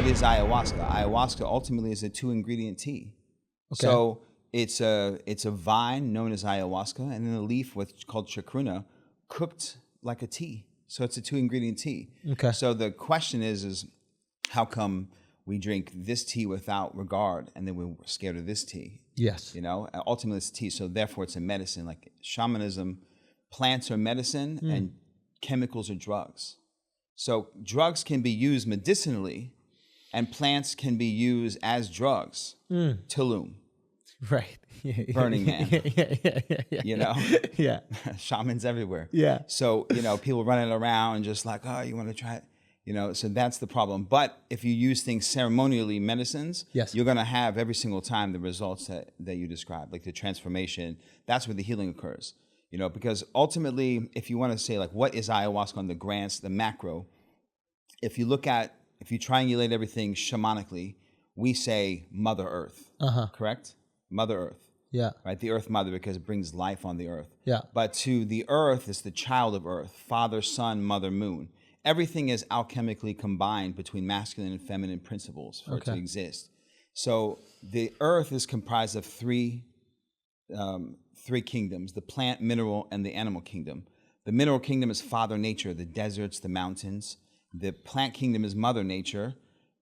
what is ayahuasca? Ayahuasca ultimately is a 2-ingredient tea. Okay. So it's a vine known as ayahuasca, and then a leaf called chacruna, cooked like a tea. So it's a 2-ingredient tea. Okay. So the question is how come we drink this tea without regard, and then we're scared of this tea? Yes. You know, ultimately it's tea. So therefore it's a medicine. Like shamanism, plants are medicine and chemicals are drugs. So drugs can be used medicinally, and plants can be used as drugs. Tulum. Right. Burning Man. Yeah. You know? Yeah. Shamans everywhere. Yeah. So, you know, people running around just like, oh, you want to try it? You know, so that's the problem. But if you use things ceremonially, medicines, yes, you're going to have every single time the results that you describe, like the transformation. That's where the healing occurs. You know, because ultimately, if you want to say like, what is ayahuasca on the macro, if you triangulate everything shamanically, we say Mother Earth, correct? Mother Earth. Yeah. Right? The Earth Mother, because it brings life on the earth. Yeah. But to the earth is the child of earth, Father, Son, Mother, Moon. Everything is alchemically combined between masculine and feminine principles for it to exist. So the earth is comprised of three kingdoms: the plant, mineral, and the animal kingdom. The mineral kingdom is Father Nature, the deserts, the mountains. The plant kingdom is Mother Nature,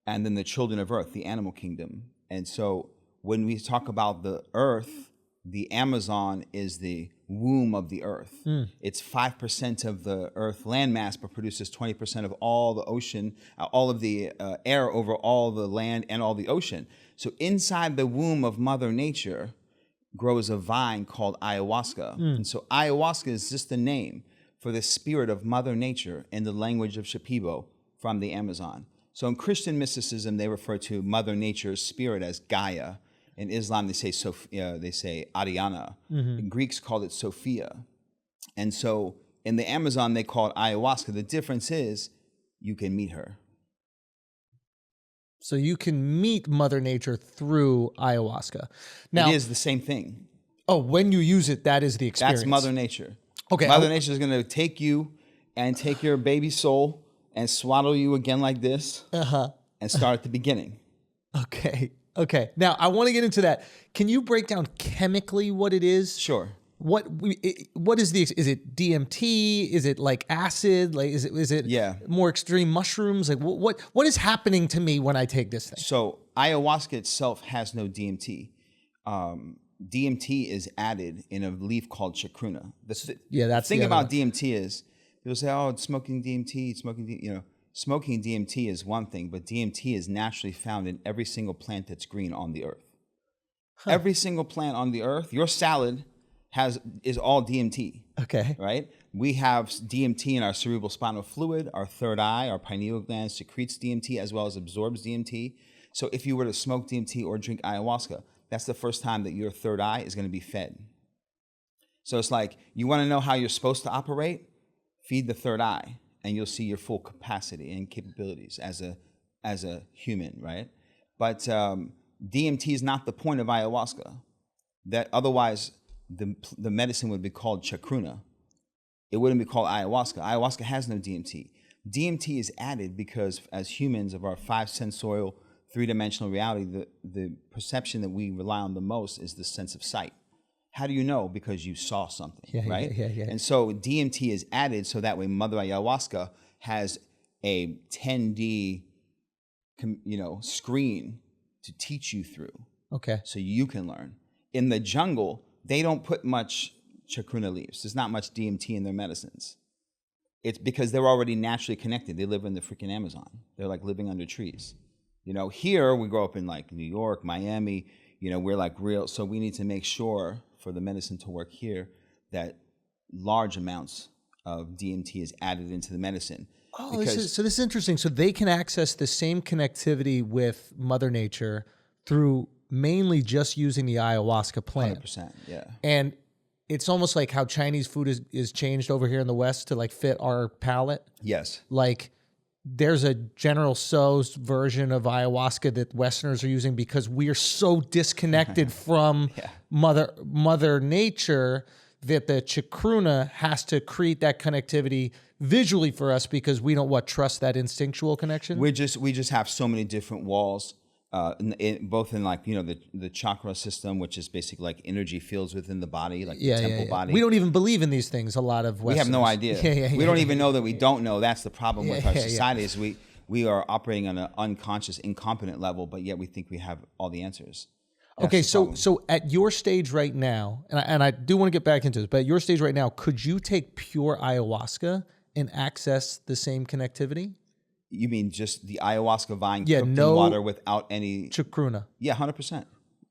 and then the children of earth, the animal kingdom. And so when we talk about the earth, the Amazon is the womb of the earth. It's 5% of the earth landmass, but produces 20% of all the ocean, all of the air over all the land and all the ocean. So inside the womb of Mother Nature grows a vine called ayahuasca. And so ayahuasca is just the name for the spirit of Mother Nature in the language of Shipibo from the Amazon. So in Christian mysticism, they refer to Mother Nature's spirit as Gaia. In Islam, they say Ariana. The Greeks called it Sophia. And so in the Amazon, they call it ayahuasca. The difference is you can meet her. So you can meet Mother Nature through ayahuasca. Now, it is the same thing. Oh, when you use it, that is the experience. That's Mother Nature. Okay. Mother Nature is going to take you and take your baby soul and swaddle you again like this and start at the beginning. Okay. Now, I want to get into that. Can you break down chemically what it is? Sure. What is is it DMT? Is it like acid? Like is it more extreme mushrooms? Like what is happening to me when I take this thing? So ayahuasca itself has no DMT. DMT is added in a leaf called chacruna. The thing about DMT is people say, "Oh, it's smoking DMT, smoking DMT is one thing, but DMT is naturally found in every single plant that's green on the earth. Every single plant on the earth, your salad is all DMT. Okay. Right? We have DMT in our cerebral spinal fluid, our third eye, our pineal gland secretes DMT as well as absorbs DMT. So if you were to smoke DMT or drink ayahuasca, that's the first time that your third eye is going to be fed. So it's like, you want to know how you're supposed to operate? Feed the third eye, and you'll see your full capacity and capabilities as a human, right? But DMT is not the point of ayahuasca. That otherwise, the medicine would be called chacruna. It wouldn't be called ayahuasca. Ayahuasca has no DMT. DMT is added because as humans of our 5-sensorial, 3-dimensional reality, the perception that we rely on the most is the sense of sight. How do you know? Because you saw something, right? Yeah. And so DMT is added so that way Mother Ayahuasca has a 10D, screen to teach you through. Okay. So you can learn. In the jungle, they don't put much chacruna leaves. There's not much DMT in their medicines. It's because they're already naturally connected. They live in the freaking Amazon. They're like living under trees. Here we grow up in like New York, Miami, we're like real. So we need to make sure for the medicine to work here that large amounts of DMT is added into the medicine. Oh, this is interesting. So they can access the same connectivity with Mother Nature through mainly just using the ayahuasca plant. 100%, yeah. And it's almost like how Chinese food is changed over here in the West to like fit our palate. Yes. Like there's a General Tso's version of ayahuasca that Westerners are using because we are so disconnected from Mother Nature that the chacruna has to create that connectivity visually for us because we don't trust that instinctual connection? We just have so many different walls, both in like, the chakra system, which is basically like energy fields within the body, like the temple body. We don't even believe in these things. A lot of Westerners. We have no idea. We don't even know that we don't know. That's the problem with our society is we are operating on an unconscious, incompetent level, but yet we think we have all the answers. That's so at your stage right now, and I do want to get back into this, but at your stage right now, could you take pure ayahuasca and access the same connectivity? You mean just the ayahuasca vine cooked in water without any... chacruna? Yeah, 100%.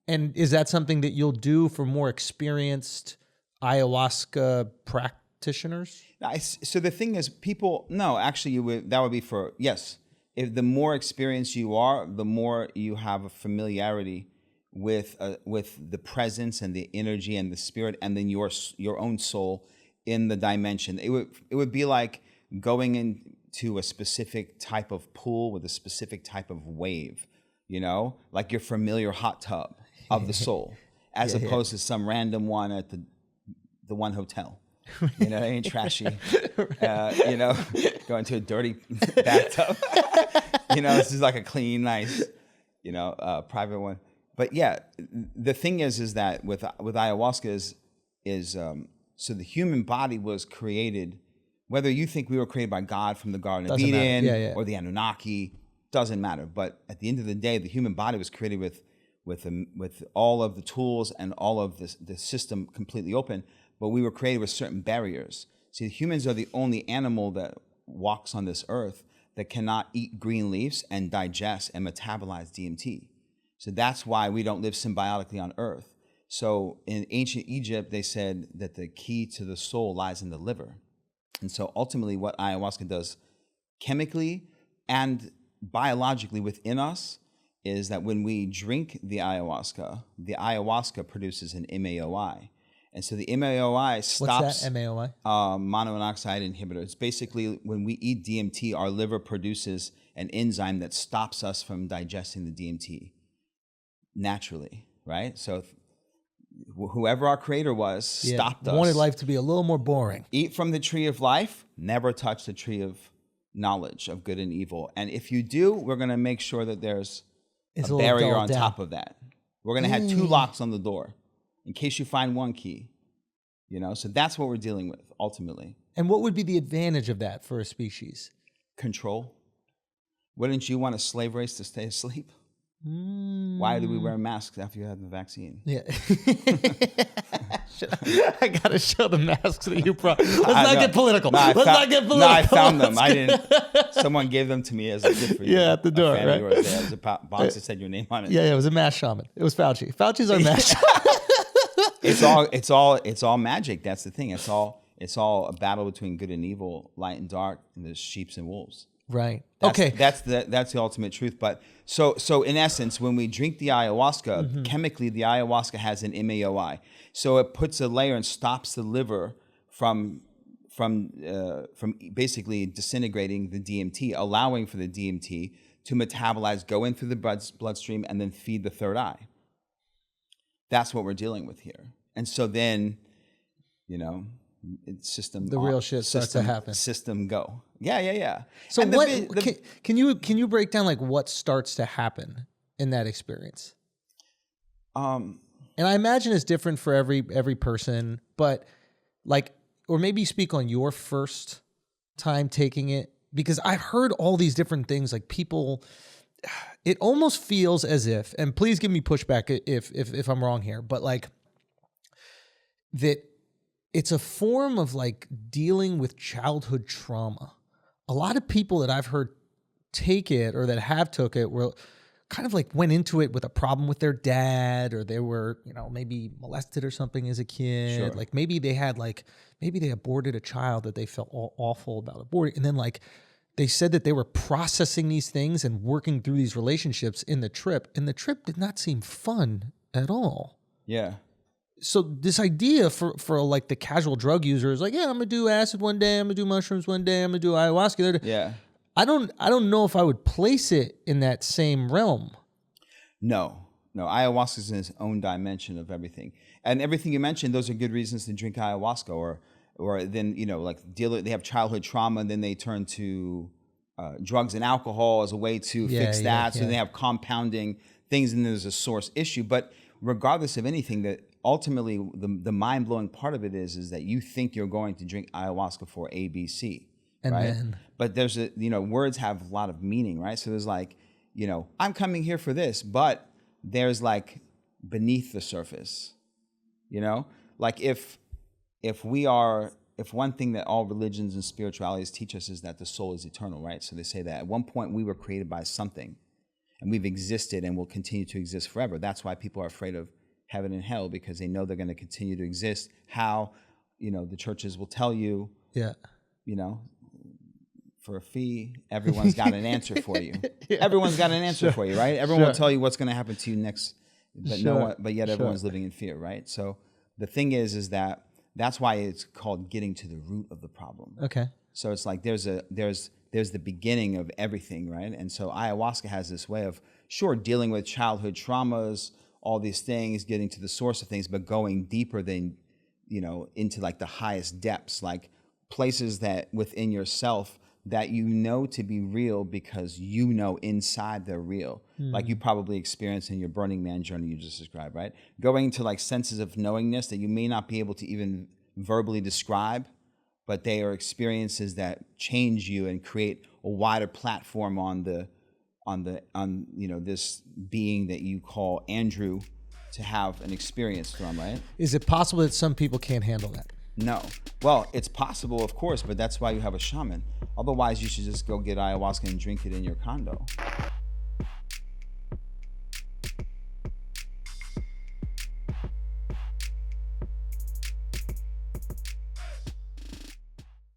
And is that something that you'll do for more experienced ayahuasca practitioners? So the thing is, that would be for, yes. If the more experienced you are, the more you have a familiarity with the presence and the energy and the spirit, and then your own soul in the dimension. It would be like going into a specific type of pool with a specific type of wave, like your familiar hot tub of the soul, as opposed to some random one at the one hotel. It ain't trashy. Going to a dirty bathtub. This is like a clean, nice, private one. But yeah, the thing is that with ayahuasca is so the human body was created, whether you think we were created by God from the Garden of Eden or the Anunnaki, doesn't matter. But at the end of the day, the human body was created with all of the tools and all of the system completely open. But we were created with certain barriers. See, humans are the only animal that walks on this earth that cannot eat green leaves and digest and metabolize DMT. So that's why we don't live symbiotically on earth. So in ancient Egypt, they said that the key to the soul lies in the liver. And so ultimately what ayahuasca does chemically and biologically within us is that when we drink the ayahuasca produces an MAOI. And so the MAOI stops... What's that, MAOI? Monomonoxide inhibitor. It's basically when we eat DMT, our liver produces an enzyme that stops us from digesting the DMT naturally, right? So whoever our creator was stopped us. Wanted life to be a little more boring. Eat from the tree of life, never touch the tree of knowledge of good and evil. And if you do, we're going to make sure that there's a barrier on top of that. We're going to have 2 locks on the door in case you find one key, So that's what we're dealing with ultimately. And what would be the advantage of that for a species? Control. Wouldn't you want a slave race to stay asleep? Why do we wear masks after you had the vaccine? Yeah. I got to show the masks that you brought. Let's not get political. Let's not get political. No, I found them. I didn't. Someone gave them to me as a gift for you. Yeah, at the door, right? There was a box that said your name on it. Yeah, it was a mask shaman. It was Fauci. Fauci's our mask It's all magic. That's the thing. It's all a battle between good and evil, light and dark, and there's sheeps and wolves. Right. That's the ultimate truth. But so in essence, when we drink the ayahuasca, chemically the ayahuasca has an MAOI. So it puts a layer and stops the liver from basically disintegrating the DMT, allowing for the DMT to metabolize, go in through the bloodstream, and then feed the third eye. That's what we're dealing with here. And so then, the real shit starts to happen. System go. Yeah. So can you break down like what starts to happen in that experience? And I imagine it's different for every person, but like, or maybe speak on your first time taking it, because I heard all these different things, like people, it almost feels as if, and please give me pushback if I'm wrong here, but like that it's a form of like dealing with childhood trauma. A lot of people that I've heard take it or that have took it were kind of like went into it with a problem with their dad, or they were, maybe molested or something as a kid. Sure. Like maybe they aborted a child that they felt awful about aborting. And then like they said that they were processing these things and working through these relationships in the trip. And the trip did not seem fun at all. Yeah. So this idea for like the casual drug user is like, yeah, I'm gonna do acid one day, I'm gonna do mushrooms one day, I'm gonna do ayahuasca. Yeah. I don't know if I would place it in that same realm. No, No, ayahuasca is in its own dimension of everything. And everything you mentioned, those are good reasons to drink ayahuasca, or then, like they have childhood trauma and then they turn to drugs and alcohol as a way to fix that. So they have compounding things and there's a source issue. But regardless of anything, that ultimately the mind-blowing part of it is that you think you're going to drink ayahuasca for ABC, and right? Then... But there's words have a lot of meaning, right? So there's like, I'm coming here for this, but there's like beneath the surface, like if one thing that all religions and spiritualities teach us is that the soul is eternal, right? So they say that at one point we were created by something and we've existed and will continue to exist forever. That's why people are afraid of heaven and hell, because they know they're going to continue to exist. How, the churches will tell you, for a fee, everyone's got an answer for you. Everyone's got an answer for you, right? Everyone will tell you what's going to happen to you next, but but yet everyone's living in fear, right? So the thing is that that's why it's called getting to the root of the problem. Okay. So it's like there's the beginning of everything, right? And so ayahuasca has this way of dealing with childhood traumas, all these things, getting to the source of things, but going deeper than into like the highest depths, like places that within yourself that to be real because inside they're real. Like you probably experienced in your Burning Man journey you just described, right? Going to like senses of knowingness that you may not be able to even verbally describe, but they are experiences that change you and create a wider platform on this being that you call Andrew to have an experience from, right? Is it possible that some people can't handle that? No. Well, it's possible, of course, but that's why you have a shaman. Otherwise, you should just go get ayahuasca and drink it in your condo.